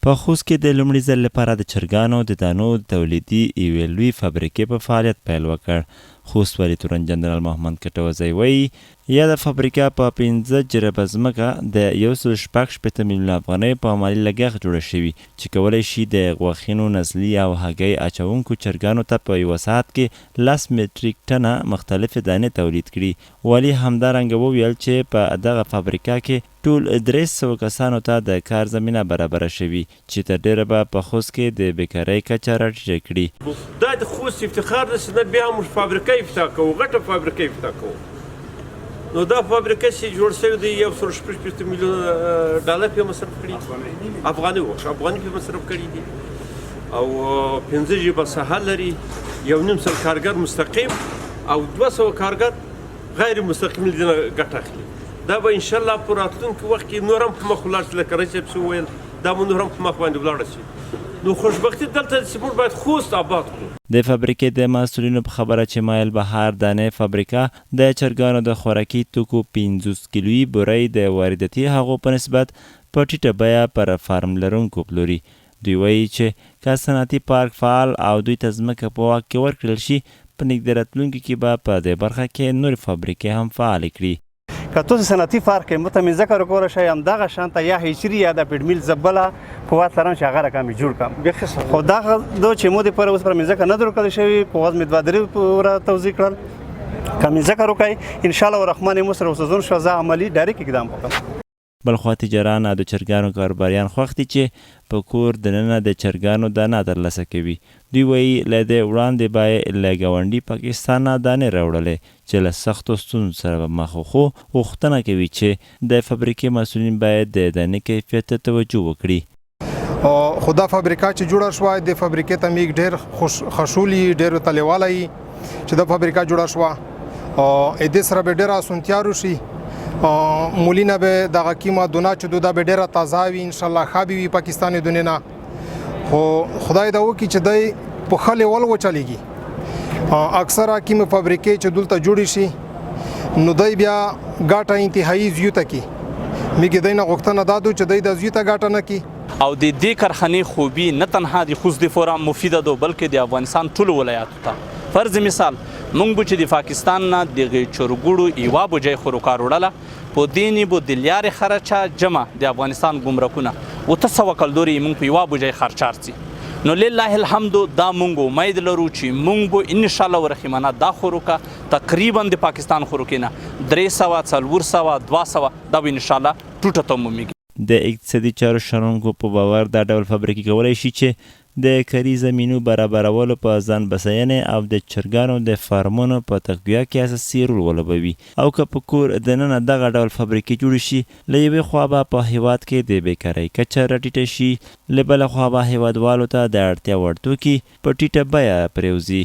په خوست کې د لومړي ځل لپاره د چرګانو د دانو تولیدي یوې لوی فابریکې په فعالیت پیل وکړ. خوست والي تورن جنرال محمد کټوزی وایي یاده فابریکه په 15 جربه ځمکه د 1.6 میلیون افغانۍ په مالي لګښت جوړه شوې چې کولی شي د غوښینو نسلي او هګۍ اچوونکو چرګانو ته په یوه ساعت کې 10 مټریک ټنه مختلفې دانې تولید کړي. والي همدارنګه وویل چې په دغه فابریکه کې ټول 300 کسانو ته د کار زمینه برابره شوي چې تر ډیره به په خوست کې د بیکارۍ کچه راټیټه کړي. دا د خوست افتخار دی چې بیا موږ فابریکه افتتاح کوو، غټه فابریکه افتتاح کوو. نو دا فابریکه چې جوړ شوې دی 1.6 میلیون ډالر پې مصرف کړي، افغاني پې مصرف کړي دي او 15 جیبه ساحه لري، 1.5 کارګر مستقیم او 200 کارګر غیر مستقیم دي نه ګټه اخلي. دا به انشاءالله په راتلونکي وخت کې نور هم په مخ ولاړ شي، لکه رئیس صاحب وویل دا به نور هم په مخ باندې ولاړه شي. نو خوشبختي دلته چې موږ باید خوست آباد کړو. د فابریکې د مسؤلینو په خبره چې مایل بهار دانې فابریکه د چرګانو د خوراکي توکو 50 کیلویي بورۍ د وارداتي هغو په نسبت په ټیټه بیه پر فارم لرونکو پلوري. دوی وایي چې که صنعتي پارک فعال او دوی ته ځمکه په واک کې ورکړل شي، په نږدې راتلونکي کې به په دې برخه کې نورې فابریکې هم فعالې کړي. که تاسو صنعتي پارک کې متمن ذکر وکولی شئ همدغه شانته یا هیچري یا د پیډ میل زه بله قوت لرم چې هغه رقم یې جوړ کړم. خو دغه دو چې مو دپاره اوس پر مې ځکه نه درکړلی شوي قوت مې 2-3 پوره توضیح کړل. که مې ذکر وکړئ انشاءالله الرحمن مو سره اوسه شو زه عملي ډایرکټ اقدام وکړم. بلخوا تجاران او د چرګانو کاروباریان خوښ دي چې په کور دننه د چرګانو دانه ترلاسه کوي. دوی وایي له دې وړاندې به یې له ګاونډي پاکستان نه دانې راوړلې چې له سختو ستونزو سره به مخ وو، خو غوښتنه کوي چې د فابریکې مسؤلین باید د دانې کیفیت ته توجه وکړي. خو دا فابریکه چې جوړه شوه د فابریکې ته موږ ډېر خوشحال یو، ډېر تلیواله یو چې دا فابریکه جوړه شوه او دې سره به ډېره اسانتیا وشي. مولینه به دغه کیمه دونه چې دوده به ډېره تازه وي، انشاءالله ښه به وي پاکستان دنیا نه. خو خدای دا وکړي چې دی په ښه لیول وچلېږي. اکثره کیمې فابریکې چې دلته جوړې شي نو دی بیا ګټه انتهایي زیوته کړي. موږ دی نه غوښتنه دا ده چې دی د زیوته ګټه نه کړي. او د دې کارخانې خوبي نه تنها د خوست دپاره مفیده ده بلکې د افغانستان ټولو ولایاتو ته. فرض مثال مونږ به چې د پاکستان نه دغې چرګوړو یوه بوجۍ خوراکار وړله، په دې نه به د لارې خرچه جمع د افغانستان ګمرکونه 800 کلدورې مونږ په یوه بوجۍ خرچار سي. نو لله الحمد دا مونږ امید لرو چې مونږ به انشاءالله ورحمانه دا خوراکه تقریبا د پاکستان خوراکې نه 300 400 200 دا به انشاءالله ټوټه تمومیږي. د اقتصادي چارو شنونکو په باور دا ډول فابریکې کولی شي چې د کاري زمینو برابرولو په ځان بسیانې او د چرګانو د فارمونو په تقویه کې اساسي رول ولوبوي. او که په کور دننه دغه ډول فابریکې جوړې شي، له یوې خوا به په هیواد کې د بیکارۍ کچه راټیټه شي، له بله خوا به هیوادوالو ته د اړتیا وړ توکي په ټیټه بیه پرېوځي.